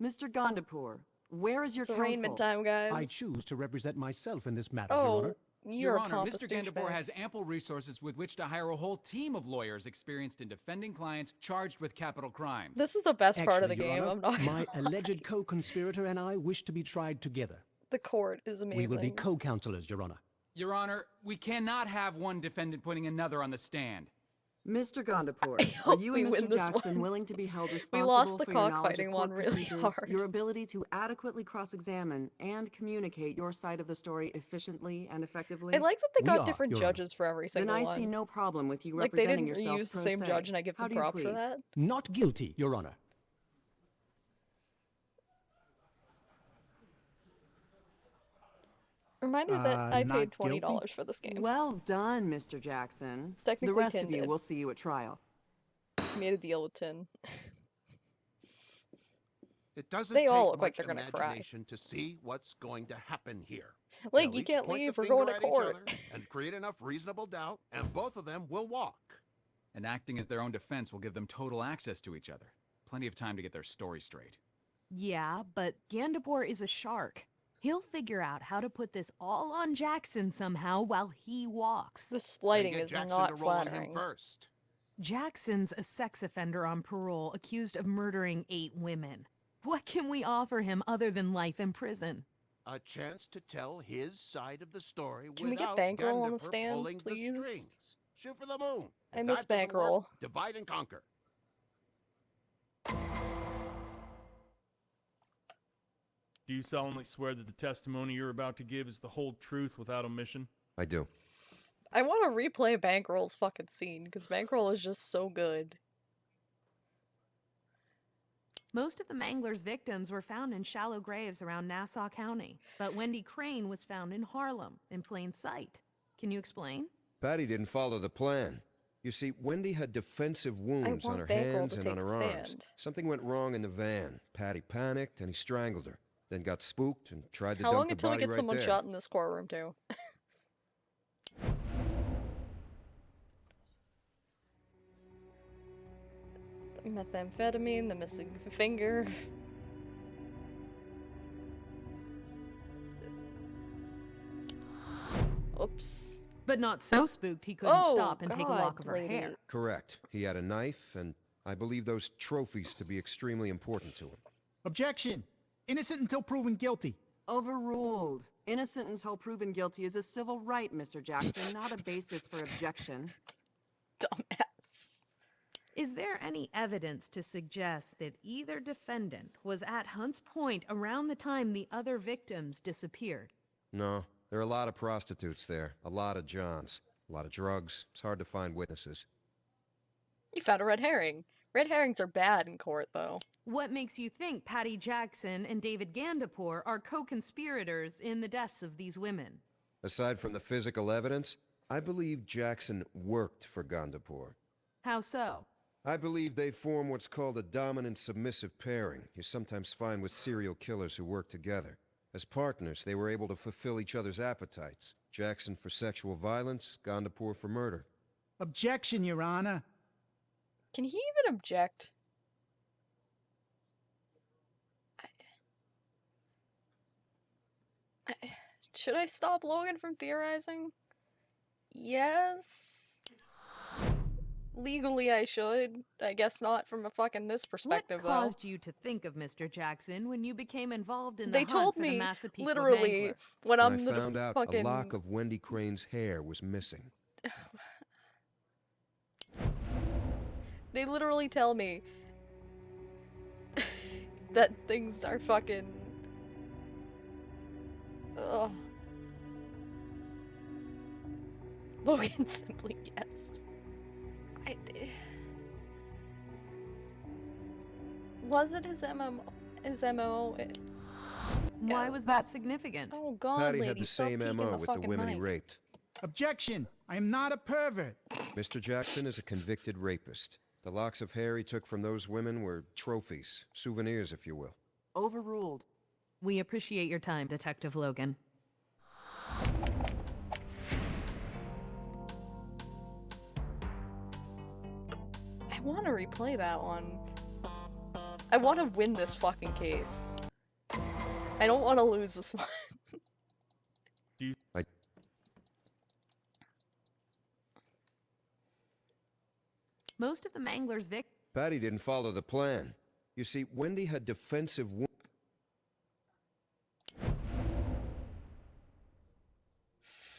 Speaker 11: Mr. Gondapur, where is your
Speaker 1: It's
Speaker 11: counsel?
Speaker 1: arraignment time, guys.
Speaker 9: I choose to represent myself in this matter, Your
Speaker 1: Oh,
Speaker 9: Honor.
Speaker 1: you're
Speaker 12: Your
Speaker 1: a
Speaker 12: Honor,
Speaker 1: pompous
Speaker 12: Mr. Gandapur
Speaker 1: douchebag.
Speaker 12: has ample resources with which to hire a whole team of lawyers experienced in defending clients charged with capital crimes.
Speaker 1: This is the best part of the
Speaker 9: Actually, Your
Speaker 1: game,
Speaker 9: Honor,
Speaker 1: I'm not gonna
Speaker 9: my
Speaker 1: lie.
Speaker 9: alleged co-conspirator and I wish to be tried together.
Speaker 1: The court is amazing.
Speaker 9: We will be co-counselors, Your Honor.
Speaker 12: Your Honor, we cannot have one defendant putting another on the stand.
Speaker 11: Mr. Gondapur, are
Speaker 1: hope
Speaker 11: you
Speaker 1: we
Speaker 11: and
Speaker 1: win
Speaker 11: Mr.
Speaker 1: this
Speaker 11: Jackson
Speaker 1: one.
Speaker 11: willing to be held
Speaker 1: We
Speaker 11: responsible
Speaker 1: lost the
Speaker 11: for your knowledge
Speaker 1: cockfighting
Speaker 11: of
Speaker 1: one
Speaker 11: court
Speaker 1: really
Speaker 11: procedures,
Speaker 1: hard.
Speaker 11: your ability to adequately cross-examine and communicate your side of the story efficiently and effectively?
Speaker 1: I like that they
Speaker 9: We
Speaker 1: got
Speaker 9: are,
Speaker 1: different
Speaker 9: Your Honor.
Speaker 1: judges for every
Speaker 11: Then
Speaker 1: single
Speaker 11: I
Speaker 1: one.
Speaker 11: see no problem with you
Speaker 1: Like, they
Speaker 11: representing
Speaker 1: didn't
Speaker 11: yourself
Speaker 1: use the
Speaker 11: pro
Speaker 1: same
Speaker 11: se.
Speaker 1: judge, and I give
Speaker 11: How
Speaker 1: them
Speaker 11: do you
Speaker 1: props for
Speaker 11: plead?
Speaker 1: that.
Speaker 9: Not guilty, Your Honor.
Speaker 1: Reminder that I
Speaker 10: not
Speaker 1: paid $20
Speaker 10: guilty?
Speaker 1: for this game.
Speaker 11: Well done, Mr. Jackson.
Speaker 1: Technically,
Speaker 11: the rest
Speaker 1: Tin
Speaker 11: of you
Speaker 1: did.
Speaker 11: will see you at trial.
Speaker 1: Made a deal with Tin.
Speaker 13: It doesn't
Speaker 1: They all
Speaker 13: take
Speaker 1: look like
Speaker 13: much
Speaker 1: they're gonna cry.
Speaker 13: imagination to see what's going to happen here.
Speaker 1: Link,
Speaker 13: They'll
Speaker 1: you
Speaker 13: each
Speaker 1: can't
Speaker 13: point the
Speaker 1: leave. We're
Speaker 13: finger
Speaker 1: going to
Speaker 13: at each
Speaker 1: court.
Speaker 13: other and create enough reasonable doubt, and both of them will walk.
Speaker 12: And acting as their own defense will give them total access to each other. Plenty of time to get their story straight.
Speaker 6: Yeah, but Gandapur is a shark. He'll figure out how to put this all on Jackson somehow while he walks.
Speaker 1: This
Speaker 13: Then
Speaker 1: lighting
Speaker 13: get
Speaker 1: is
Speaker 13: Jackson
Speaker 1: not
Speaker 13: to roll on him
Speaker 1: flattering.
Speaker 13: first.
Speaker 6: Jackson's a sex offender on parole accused of murdering 8 women. What can we offer him other than life in prison?
Speaker 13: A chance to tell his side of the story
Speaker 1: Can we get
Speaker 13: without
Speaker 1: Bankroll on the
Speaker 13: Gandifer
Speaker 1: stand,
Speaker 13: pulling
Speaker 1: please?
Speaker 13: the strings. Shoot for the moon.
Speaker 1: I
Speaker 13: If
Speaker 1: miss
Speaker 13: that doesn't work,
Speaker 1: Bankroll.
Speaker 13: divide and conquer.
Speaker 14: Do you solemnly swear that the testimony you're about to give is the whole truth without omission?
Speaker 8: I do.
Speaker 1: I want to replay Bankroll's fucking scene, because Bankroll is just so good.
Speaker 6: Most of the Mangler's victims were found in shallow graves around Nassau County, but Wendy Crane was found in Harlem, in plain sight. Can you explain?
Speaker 8: Patty didn't follow the plan. You see, Wendy had defensive wounds on
Speaker 1: want
Speaker 8: her
Speaker 1: Bankroll
Speaker 8: hands
Speaker 1: to
Speaker 8: and on
Speaker 1: take
Speaker 8: her
Speaker 1: the
Speaker 8: arms.
Speaker 1: stand.
Speaker 8: Something went wrong in the van. Patty panicked and he strangled her. Then got spooked and tried to
Speaker 1: How
Speaker 8: dump
Speaker 1: long
Speaker 8: the
Speaker 1: until we
Speaker 8: body
Speaker 1: get
Speaker 8: right
Speaker 1: someone
Speaker 8: there.
Speaker 1: shot in this courtroom, too? Methamphetamine, the missing finger. Oops.
Speaker 6: But not so spooked he couldn't stop and take a lock of her hair.
Speaker 8: Correct. He had a knife, and I believe those trophies to be extremely important to him.
Speaker 10: Objection! Innocent until proven guilty.
Speaker 11: Overruled. Innocent until proven guilty is a civil right, Mr. Jackson, not a basis for objection.
Speaker 1: Dumbass.
Speaker 6: Is there any evidence to suggest that either defendant was at Hunt's Point around the time the other victims disappeared?
Speaker 8: No. There are a lot of prostitutes there, a lot of Johns, a lot of drugs. It's hard to find witnesses.
Speaker 1: You found a red herring. Red herrings are bad in court, though.
Speaker 6: What makes you think Patty Jackson and David Gandapour are co-conspirators in the deaths of these women?
Speaker 8: Aside from the physical evidence, I believe Jackson worked for Gandapour.
Speaker 6: How so?
Speaker 8: I believe they form what's called a dominant-submissive pairing you sometimes find with serial killers who work together. As partners, they were able to fulfill each other's appetites. Jackson for sexual violence, Gandapour for murder.
Speaker 10: Objection, Your Honor.
Speaker 1: Can he even object? Should I stop Logan from theorizing? Yes. Legally, I should. I guess not from a fucking this perspective,
Speaker 6: What caused you to think of Mr. Jackson when you became involved in the
Speaker 1: They
Speaker 6: hunt
Speaker 1: told
Speaker 6: for the
Speaker 1: me,
Speaker 6: Massapequa
Speaker 1: literally,
Speaker 6: Mangler?
Speaker 1: when
Speaker 8: I
Speaker 1: I'm the
Speaker 8: found out
Speaker 1: fucking...
Speaker 8: a lock of Wendy Crane's hair was missing.
Speaker 1: They literally tell me that things are fucking... Ugh. Logan simply guessed. Was it his MMO? His MO?
Speaker 6: Why was that significant?
Speaker 1: Oh god,
Speaker 8: Patty
Speaker 1: lady,
Speaker 8: had the
Speaker 1: stop
Speaker 8: same
Speaker 1: peeking
Speaker 8: MO
Speaker 1: the
Speaker 8: with the
Speaker 1: fucking
Speaker 8: women he
Speaker 1: mic.
Speaker 8: raped.
Speaker 10: Objection! I am not a pervert.
Speaker 8: Mr. Jackson is a convicted rapist. The locks of hair he took from those women were trophies, souvenirs, if you will.
Speaker 11: Overruled.
Speaker 6: We appreciate your time, Detective Logan.
Speaker 1: I want to replay that one. I want to win this fucking case. I don't want to lose this one.
Speaker 6: Most of the Mangler's victims...
Speaker 8: Patty didn't follow the plan. You see, Wendy had defensive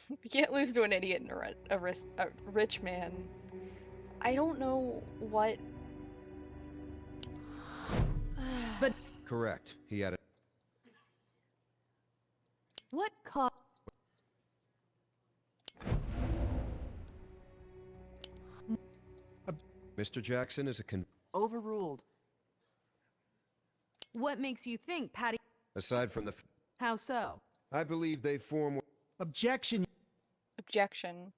Speaker 1: You can't lose to an idiot and a rich man. I don't know what...
Speaker 6: But...
Speaker 8: Correct. He had a...
Speaker 6: What caused...
Speaker 8: Mr. Jackson is a
Speaker 11: Overruled.
Speaker 6: What makes you think Patty...
Speaker 8: Aside from the...
Speaker 6: How so?
Speaker 8: I believe they form...
Speaker 10: Objection.
Speaker 1: Objection.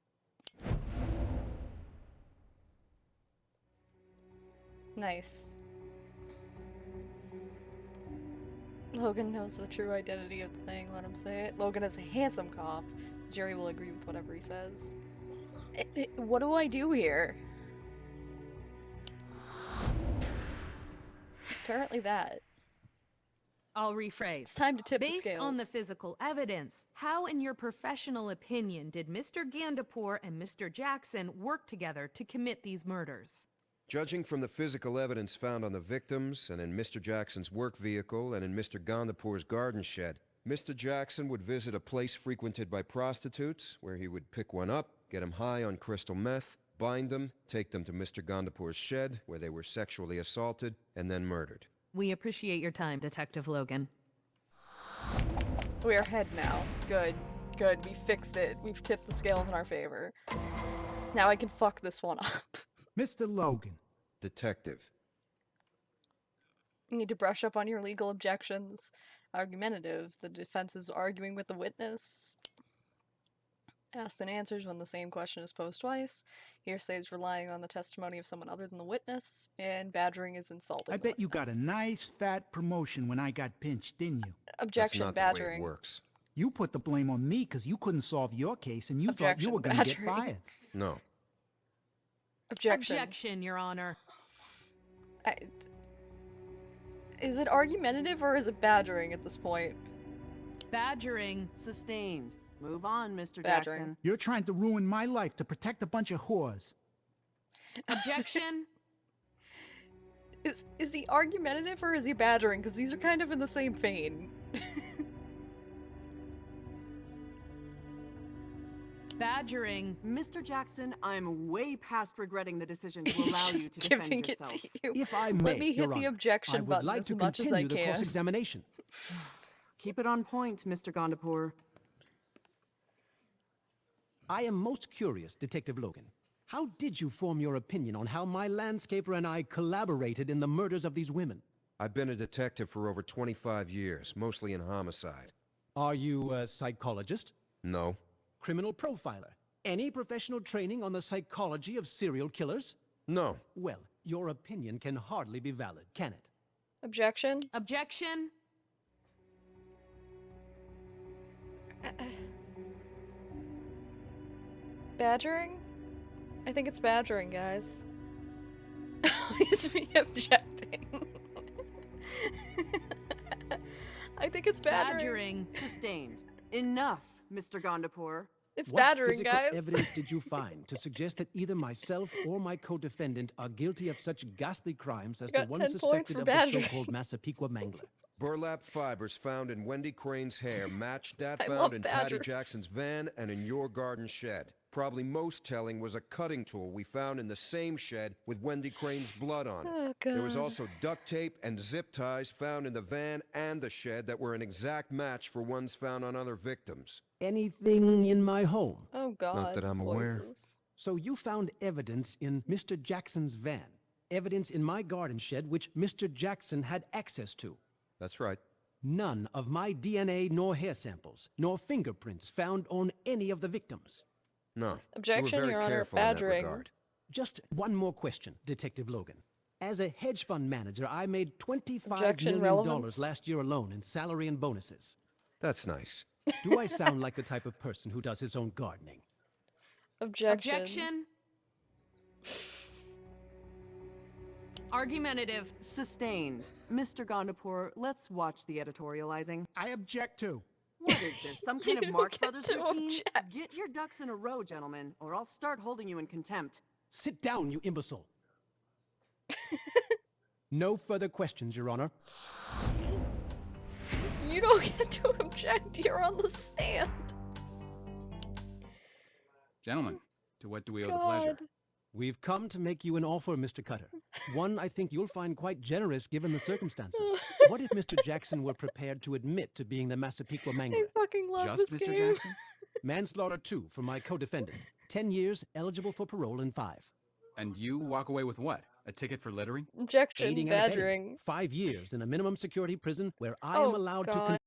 Speaker 1: Nice. Logan knows the true identity of the thing, let him say it. Logan is a handsome cop. The jury will agree with whatever he says. What do I do here? Apparently that.
Speaker 6: I'll rephrase.
Speaker 1: It's time to tip the
Speaker 6: Based
Speaker 1: scales.
Speaker 6: on the physical evidence, how, in your professional opinion, did Mr. Gandapour and Mr. Jackson work together to commit these murders?
Speaker 8: Judging from the physical evidence found on the victims, and in Mr. Jackson's work vehicle, and in Mr. Gandapour's garden shed, Mr. Jackson would visit a place frequented by prostitutes, where he would pick one up, get them high on crystal meth, bind them, take them to Mr. Gandapour's shed, where they were sexually assaulted, and then murdered.
Speaker 6: We appreciate your time, Detective Logan.
Speaker 1: We are ahead now. Good. Good. We fixed it. We've tipped the scales in our favor. Now I can fuck this one up.
Speaker 10: Mr. Logan.
Speaker 8: Detective.
Speaker 1: You need to brush up on your legal objections. Argumentative. The defense is arguing with the witness. Asked and answers when the same question is posed twice. Hearsay is relying on the testimony of someone other than the witness. And badgering is insulting
Speaker 10: I
Speaker 1: the
Speaker 10: bet you got
Speaker 1: witness.
Speaker 10: a nice fat promotion when I got pinched, didn't you?
Speaker 1: Objection,
Speaker 8: That's not
Speaker 1: badgering.
Speaker 8: the way it works.
Speaker 10: You put the blame on me because you couldn't solve your case and you thought you
Speaker 1: Objection,
Speaker 10: were going to get
Speaker 1: badgering.
Speaker 10: fired.
Speaker 8: No.
Speaker 1: Objection.
Speaker 6: Objection, Your Honor.
Speaker 1: Is it argumentative or is it badgering at this point?
Speaker 6: Badgering.
Speaker 11: Sustained. Move on, Mr.
Speaker 1: Badgering.
Speaker 11: Jackson.
Speaker 10: You're trying to ruin my life to protect a bunch of whores.
Speaker 6: Objection.
Speaker 1: Is he argumentative or is he badgering? Because these are kind of in the same vein.
Speaker 6: Badgering.
Speaker 11: Mr. Jackson, I'm way past regretting the decision to allow you
Speaker 1: Just
Speaker 11: to defend
Speaker 1: giving
Speaker 11: yourself.
Speaker 1: it to you.
Speaker 9: If I may,
Speaker 1: Let me hit
Speaker 9: Your
Speaker 1: the
Speaker 9: Honor,
Speaker 1: objection
Speaker 9: I would
Speaker 1: button
Speaker 9: like
Speaker 1: as
Speaker 9: to
Speaker 1: much as I
Speaker 9: continue the
Speaker 1: can.
Speaker 9: cross-examination.
Speaker 11: Keep it on point, Mr. Gondapur.
Speaker 9: I am most curious, Detective Logan. How did you form your opinion on how my landscaper and I collaborated in the murders of these women?
Speaker 8: I've been a detective for over 25 years, mostly in homicide.
Speaker 9: Are you a psychologist?
Speaker 8: No.
Speaker 9: Criminal profiler? Any professional training on the psychology of serial killers?
Speaker 8: No.
Speaker 9: Well, your opinion can hardly be valid, can it?
Speaker 1: Objection?
Speaker 6: Objection.
Speaker 1: Badgering? I think it's badgering, guys. It's me objecting. I think it's badgering.
Speaker 11: Sustained. Enough, Mr. Gondapur.
Speaker 1: It's
Speaker 9: What
Speaker 1: battering,
Speaker 9: physical
Speaker 1: guys.
Speaker 9: evidence did you find to suggest that either myself or my co-defendant are guilty of such ghastly crimes as the
Speaker 1: Got
Speaker 9: one
Speaker 1: 10 points
Speaker 9: suspected
Speaker 1: for
Speaker 9: of the
Speaker 1: badgering.
Speaker 9: so-called Massapequa Mangler?
Speaker 8: Burlap fibers found in Wendy Crane's hair matched that
Speaker 1: I
Speaker 8: found
Speaker 1: love
Speaker 8: in Patty
Speaker 1: badgers.
Speaker 8: Jackson's van and in your garden shed. Probably most telling was a cutting tool we found in the same shed with Wendy Crane's blood on it.
Speaker 1: Oh,
Speaker 8: There was
Speaker 1: God.
Speaker 8: also duct tape and zip ties found in the van and the shed that were an exact match for ones found on other victims.
Speaker 9: Anything in my home?
Speaker 1: Oh, God.
Speaker 8: Not that I'm aware.
Speaker 1: Voices.
Speaker 9: So you found evidence in Mr. Jackson's van, evidence in my garden shed which Mr. Jackson had access to.
Speaker 8: That's right.
Speaker 9: None of my DNA nor hair samples, nor fingerprints found on any of the victims.
Speaker 8: No.
Speaker 1: Objection,
Speaker 8: we were very
Speaker 1: Your Honor.
Speaker 8: careful in that
Speaker 1: Badgering.
Speaker 8: regard.
Speaker 9: Just one more question, Detective Logan. As a hedge fund manager, I made $25
Speaker 1: Objection,
Speaker 9: million
Speaker 1: relevance.
Speaker 9: last year alone in salary and bonuses.
Speaker 8: That's nice.
Speaker 9: Do I sound like the type of person who does his own gardening?
Speaker 1: Objection.
Speaker 6: Objection. Argumentative.
Speaker 11: Sustained. Mr. Gondapur, let's watch the editorializing.
Speaker 10: I object to.
Speaker 11: What is this, some kind
Speaker 1: You
Speaker 11: of Marx
Speaker 1: get
Speaker 11: Brothers
Speaker 1: to
Speaker 11: routine?
Speaker 1: object.
Speaker 11: Get your ducks in a row, gentlemen, or I'll start holding you in contempt.
Speaker 9: Sit down, you imbecile. No further questions, Your Honor.
Speaker 1: You don't get to object. You're on the stand.
Speaker 12: Gentlemen, to what do we owe the pleasure?
Speaker 1: God.
Speaker 9: We've come to make you an offer, Mr. Cutter. One I think you'll find quite generous given the circumstances. What if Mr. Jackson were prepared to admit to being the Massapequa
Speaker 1: I
Speaker 9: Mangler?
Speaker 1: fucking love
Speaker 12: Just
Speaker 1: this
Speaker 12: Mr.
Speaker 1: game.
Speaker 12: Jackson?
Speaker 9: Manslaughter 2 for my co-defendant. 10 years, eligible for parole in 5.
Speaker 12: And you walk away with what? A ticket for littering?
Speaker 1: Objection.
Speaker 9: Aiding and abetting.
Speaker 1: Badgering.
Speaker 9: 5 years in a minimum security prison where I
Speaker 1: Oh,
Speaker 9: am allowed to
Speaker 1: God.